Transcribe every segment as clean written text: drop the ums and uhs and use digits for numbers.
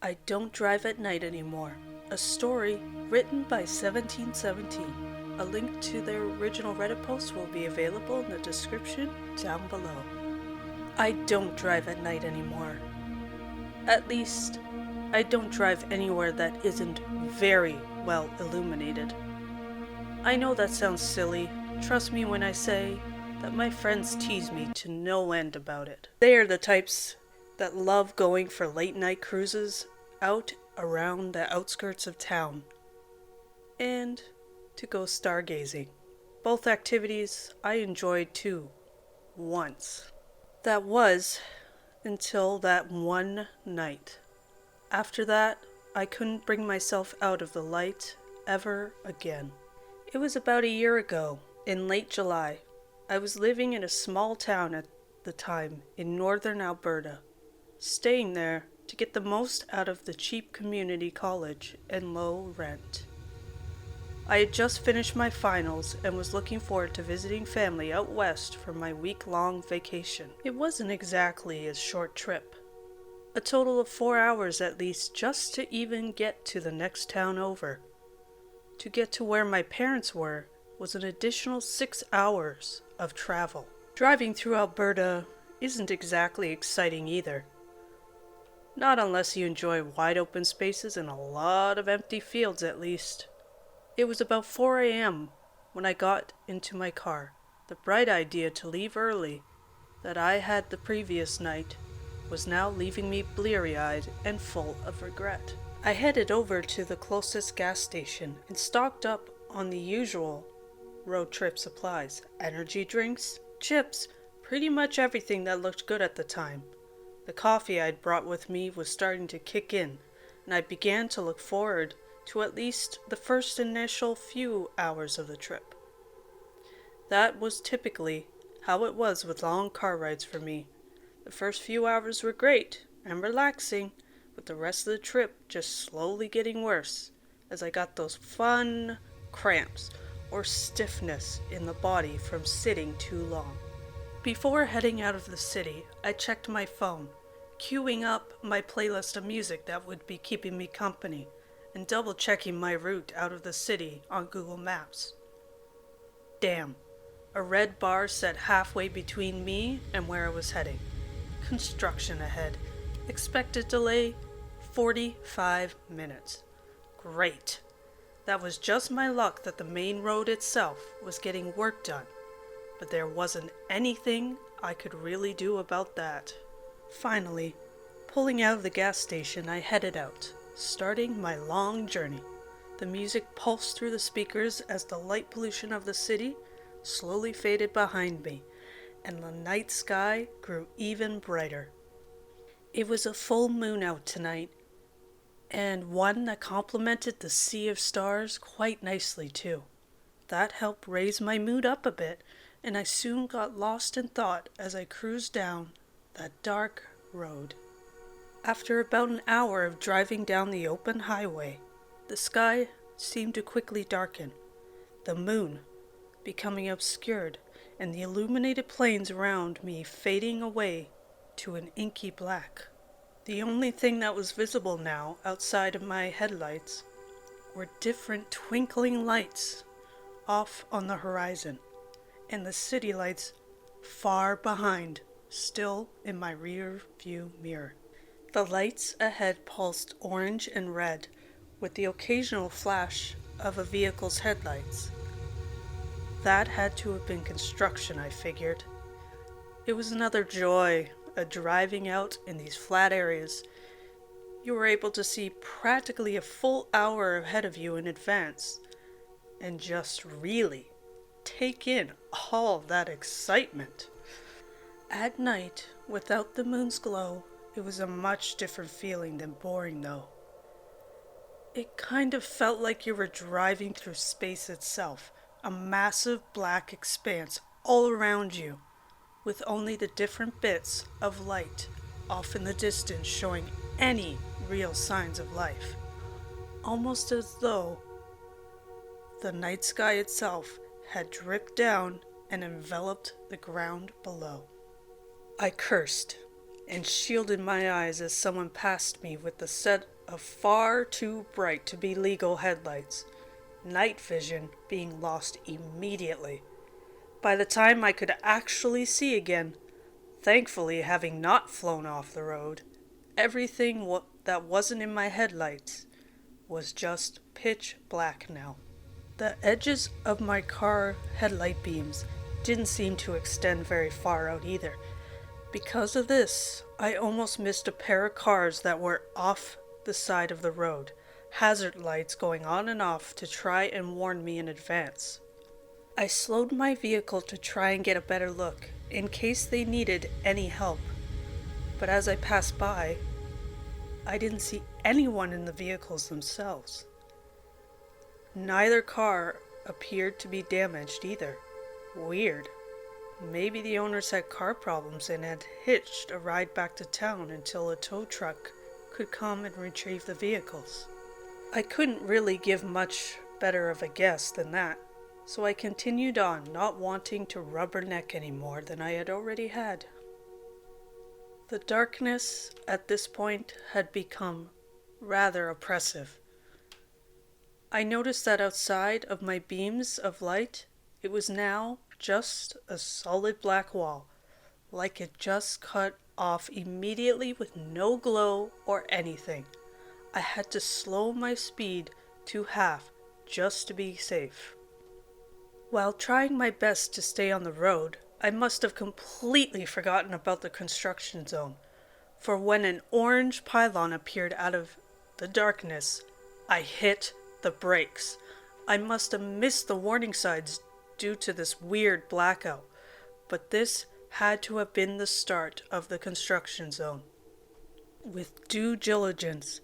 I Don't Drive at Night Anymore, a story written by 1717. A link to their original Reddit post will be available in the description down below. I don't drive at night anymore. At least, I don't drive anywhere that isn't very well illuminated. I know that sounds silly. Trust me when I say that my friends tease me to no end about it. They are the types that love going for late night cruises out around the outskirts of town and to go stargazing. Both activities I enjoyed too, once. That was until that one night. After that, I couldn't bring myself out of the light ever again. It was about a year ago, in late July. I was living in a small town at the time in northern Alberta, staying there to get the most out of the cheap community college and low rent. I had just finished my finals and was looking forward to visiting family out west for my week-long vacation. It wasn't exactly a short trip. A total of 4 hours at least just to even get to the next town over. To get to where my parents were was an additional 6 hours of travel. Driving through Alberta isn't exactly exciting either. Not unless you enjoy wide open spaces and a lot of empty fields at least. It was about 4 a.m. when I got into my car. The bright idea to leave early that I had the previous night was now leaving me bleary-eyed and full of regret. I headed over to the closest gas station and stocked up on the usual road trip supplies. Energy drinks, chips, pretty much everything that looked good at the time. The coffee I'd brought with me was starting to kick in, and I began to look forward to at least the first initial few hours of the trip. That was typically how it was with long car rides for me. The first few hours were great and relaxing, with the rest of the trip just slowly getting worse as I got those fun cramps or stiffness in the body from sitting too long. Before heading out of the city, I checked my phone, queuing up my playlist of music that would be keeping me company, and double-checking my route out of the city on Google Maps. Damn, a red bar set halfway between me and where I was heading. Construction ahead. Expected delay, 45 minutes. Great. That was just my luck that the main road itself was getting work done, but there wasn't anything I could really do about that. Finally, pulling out of the gas station, I headed out, starting my long journey. The music pulsed through the speakers as the light pollution of the city slowly faded behind me, and the night sky grew even brighter. It was a full moon out tonight, and one that complemented the sea of stars quite nicely too. That helped raise my mood up a bit, and I soon got lost in thought as I cruised down that dark road. After about an hour of driving down the open highway, the sky seemed to quickly darken, the moon becoming obscured, and the illuminated plains around me fading away to an inky black. The only thing that was visible now outside of my headlights were different twinkling lights off on the horizon, and the city lights far behind, still in my rear view mirror. The lights ahead pulsed orange and red, with the occasional flash of a vehicle's headlights. That had to have been construction, I figured. It was another joy of driving out in these flat areas. You were able to see practically a full hour ahead of you in advance, and just really take in all of that excitement. At night, without the moon's glow, it was a much different feeling than boring though. It kind of felt like you were driving through space itself, a massive black expanse all around you, with only the different bits of light off in the distance showing any real signs of life. Almost as though the night sky itself had dripped down and enveloped the ground below. I cursed and shielded my eyes as someone passed me with a set of far too bright to be legal headlights, night vision being lost immediately. By the time I could actually see again, thankfully having not flown off the road, everything that wasn't in my headlights was just pitch black now. The edges of my car headlight beams didn't seem to extend very far out either. Because of this, I almost missed a pair of cars that were off the side of the road, hazard lights going on and off to try and warn me in advance. I slowed my vehicle to try and get a better look, in case they needed any help. But as I passed by, I didn't see anyone in the vehicles themselves. Neither car appeared to be damaged either. Weird. Maybe the owners had car problems and had hitched a ride back to town until a tow truck could come and retrieve the vehicles. I couldn't really give much better of a guess than that, so I continued on, not wanting to rubberneck any more than I had already had. The darkness at this point had become rather oppressive. I noticed that outside of my beams of light, it was now just a solid black wall, like it just cut off immediately with no glow or anything. I had to slow my speed to half just to be safe. While trying my best to stay on the road, I must have completely forgotten about the construction zone, for when an orange pylon appeared out of the darkness, I hit the brakes. I must have missed the warning signs due to this weird blackout, but this had to have been the start of the construction zone. With due diligence,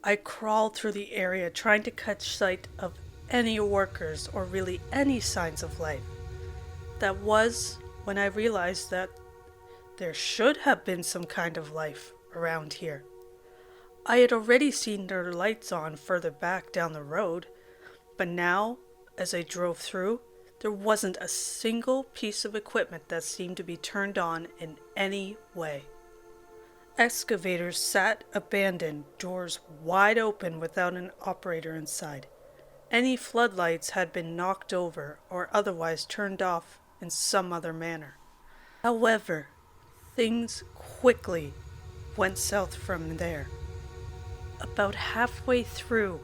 I crawled through the area trying to catch sight of any workers or really any signs of life. That was when I realized that there should have been some kind of life around here. I had already seen their lights on further back down the road, but now, as I drove through, there wasn't a single piece of equipment that seemed to be turned on in any way. Excavators sat abandoned, doors wide open without an operator inside. Any floodlights had been knocked over or otherwise turned off in some other manner. However, things quickly went south from there. About halfway through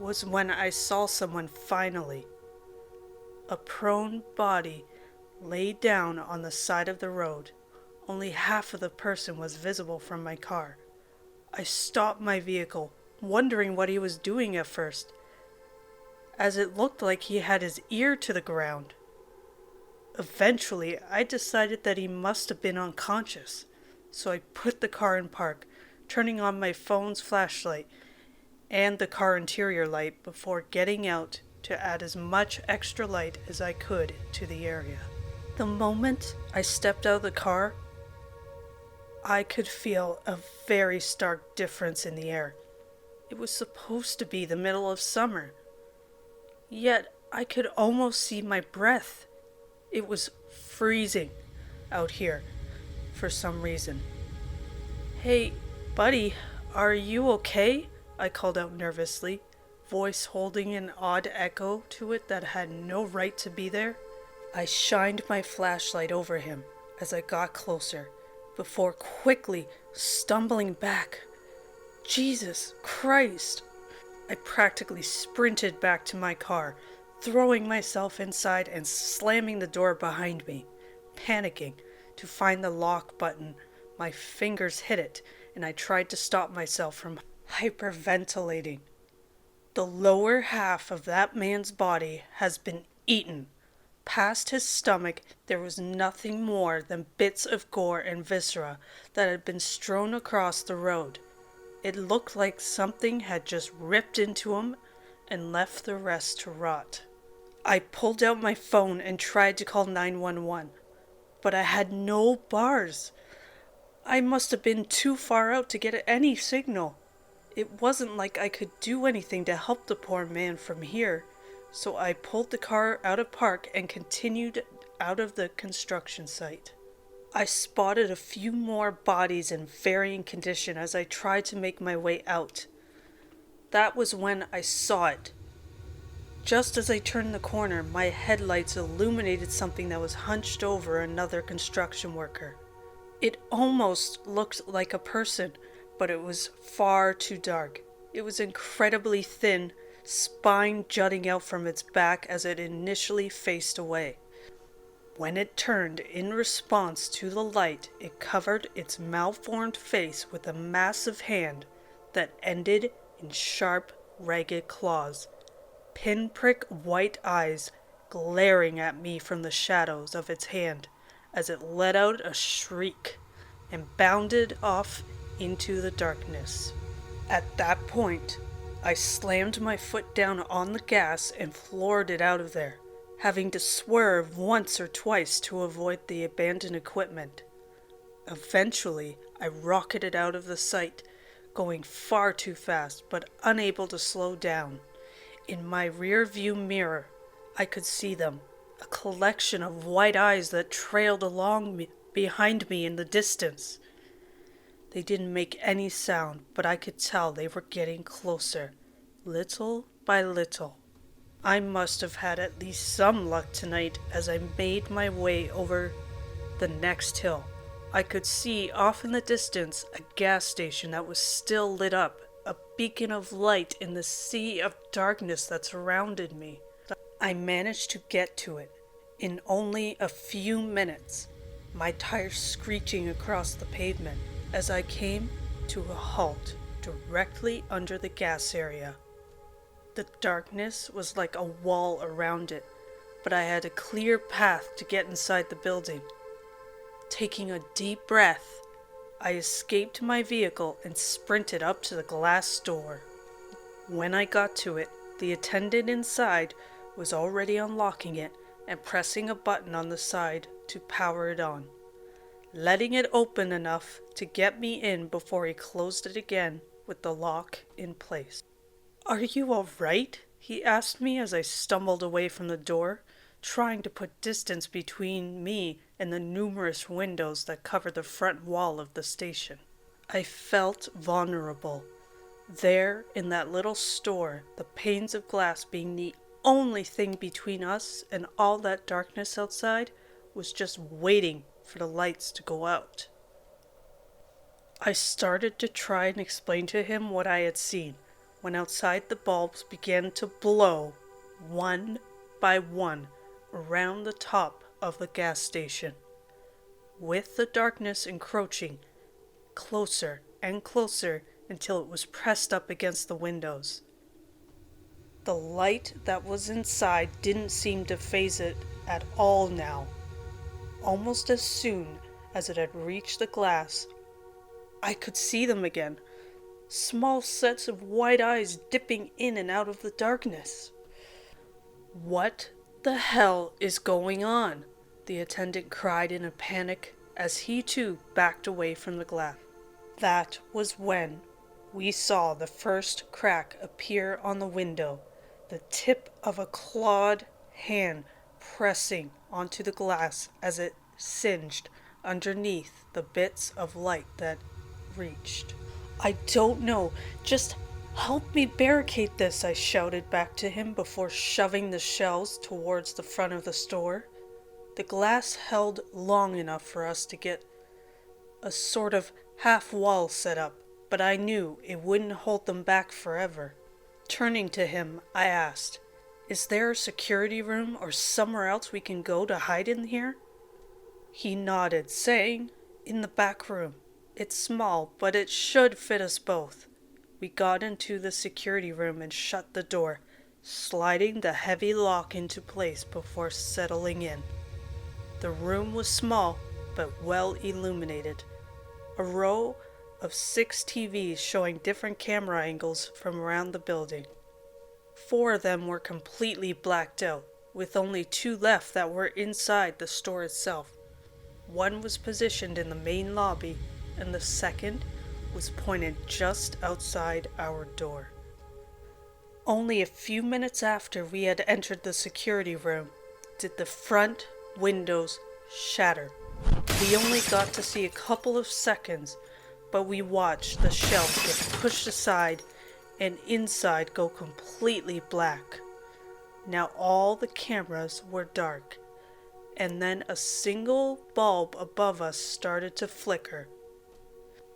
was when I saw someone finally. A prone body laid down on the side of the road. Only half of the person was visible from my car. I stopped my vehicle, wondering what he was doing at first, as it looked like he had his ear to the ground. Eventually, I decided that he must have been unconscious, so I put the car in park, turning on my phone's flashlight and the car interior light before getting out to add as much extra light as I could to the area. The moment I stepped out of the car, I could feel a very stark difference in the air. It was supposed to be the middle of summer, yet I could almost see my breath. It was freezing out here for some reason. "Hey, buddy, are you okay?" I called out nervously, voice holding an odd echo to it that had no right to be there. I shined my flashlight over him as I got closer, before quickly stumbling back. Jesus Christ! I practically sprinted back to my car, throwing myself inside and slamming the door behind me. Panicking to find the lock button, my fingers hit it, and I tried to stop myself from hyperventilating. The lower half of that man's body has been eaten. Past his stomach, there was nothing more than bits of gore and viscera that had been strewn across the road. It looked like something had just ripped into him and left the rest to rot. I pulled out my phone and tried to call 911, but I had no bars. I must have been too far out to get any signal. It wasn't like I could do anything to help the poor man from here, so I pulled the car out of park and continued out of the construction site. I spotted a few more bodies in varying condition as I tried to make my way out. That was when I saw it. Just as I turned the corner, my headlights illuminated something that was hunched over another construction worker. It almost looked like a person, but it was far too dark. It was incredibly thin, spine jutting out from its back as it initially faced away. When it turned in response to the light, it covered its malformed face with a massive hand that ended in sharp, ragged claws. Pinprick white eyes glaring at me from the shadows of its hand as it let out a shriek and bounded off into the darkness. At that point, I slammed my foot down on the gas and floored it out of there, having to swerve once or twice to avoid the abandoned equipment. Eventually, I rocketed out of the sight, going far too fast but unable to slow down. In my rear view mirror, I could see them, a collection of white eyes that trailed along behind me in the distance. They didn't make any sound, but I could tell they were getting closer, little by little. I must have had at least some luck tonight as I made my way over the next hill. I could see off in the distance a gas station that was still lit up, a beacon of light in the sea of darkness that surrounded me. I managed to get to it in only a few minutes, my tires screeching across the pavement as I came to a halt directly under the gas area. The darkness was like a wall around it, but I had a clear path to get inside the building. Taking a deep breath, I escaped my vehicle and sprinted up to the glass door. When I got to it, the attendant inside was already unlocking it and pressing a button on the side to power it on, letting it open enough to get me in before he closed it again with the lock in place. "Are you all right?" he asked me as I stumbled away from the door, trying to put distance between me and the numerous windows that covered the front wall of the station. I felt vulnerable. There, in that little store, the panes of glass being the only thing between us and all that darkness outside, was just waiting for the lights to go out. I started to try and explain to him what I had seen, when outside the bulbs began to blow, one by one, around the top of the gas station, with the darkness encroaching closer and closer until it was pressed up against the windows. The light that was inside didn't seem to faze it at all now. Almost as soon as it had reached the glass, I could see them again, small sets of white eyes dipping in and out of the darkness. "What the hell is going on?" the attendant cried in a panic as he too backed away from the glass. That was when we saw the first crack appear on the window, the tip of a clawed hand pressing onto the glass as it singed underneath the bits of light that reached. "I don't know, just help me barricade this," I shouted back to him before shoving the shelves towards the front of the store. The glass held long enough for us to get a sort of half wall set up, but I knew it wouldn't hold them back forever. Turning to him, I asked, "Is there a security room or somewhere else we can go to hide in here?" He nodded, saying, "In the back room. It's small, but it should fit us both." We got into the security room and shut the door, sliding the heavy lock into place before settling in. The room was small, but well illuminated. A row of 6 TVs showing different camera angles from around the building. 4 of them were completely blacked out, with only 2 left that were inside the store itself. One was positioned in the main lobby, and the second was pointed just outside our door. Only a few minutes after we had entered the security room did the front windows shatter, We only got to see a couple of seconds, but we watched the shelves get pushed aside and inside go completely black. Now all the cameras were dark, and then a single bulb above us started to flicker.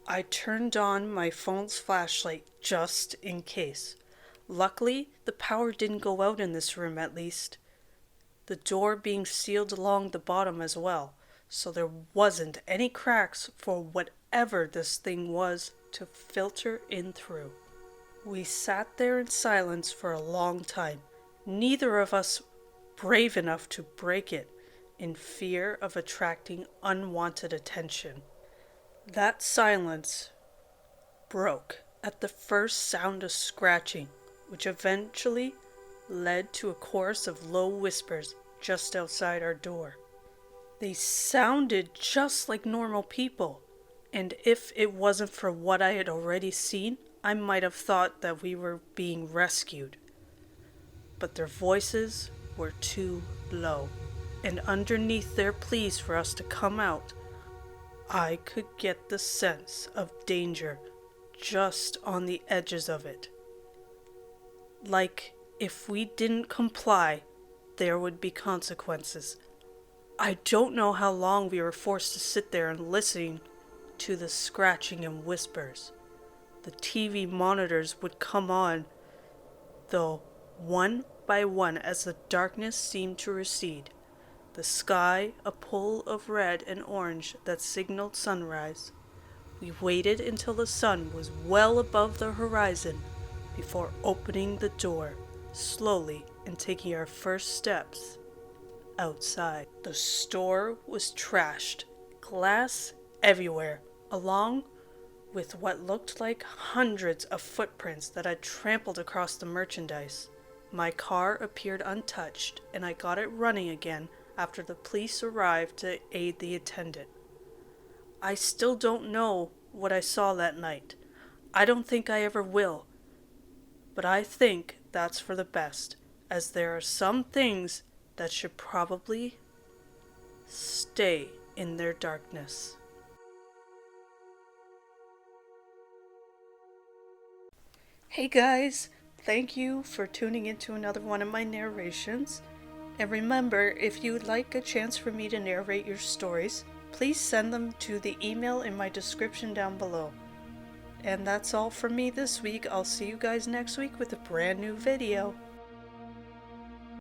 I turned on my phone's flashlight just in case. Luckily, the power didn't go out in this room at least. The door being sealed along the bottom as well, so there wasn't any cracks for whatever this thing was to filter in through. We sat there in silence for a long time, neither of us brave enough to break it, in fear of attracting unwanted attention. That silence broke at the first sound of scratching, which eventually led to a chorus of low whispers just outside our door. They sounded just like normal people, and if it wasn't for what I had already seen, I might have thought that we were being rescued. But their voices were too low, and underneath their pleas for us to come out, I could get the sense of danger just on the edges of it. Like if we didn't comply, there would be consequences. I don't know how long we were forced to sit there and listen to the scratching and whispers. The TV monitors would come on, though, one by one as the darkness seemed to recede. The sky a pool of red and orange that signaled sunrise. We waited until the sun was well above the horizon before opening the door slowly and taking our first steps outside. The store was trashed, glass everywhere, along with what looked like hundreds of footprints that had trampled across the merchandise. My car appeared untouched, and I got it running again after the police arrived to aid the attendant. I still don't know what I saw that night. I don't think I ever will. But I think that's for the best, as there are some things that should probably stay in their darkness. Hey guys, thank you for tuning into another one of my narrations. And remember, if you'd like a chance for me to narrate your stories, please send them to the email in my description down below. And that's all from me this week. I'll see you guys next week with a brand new video.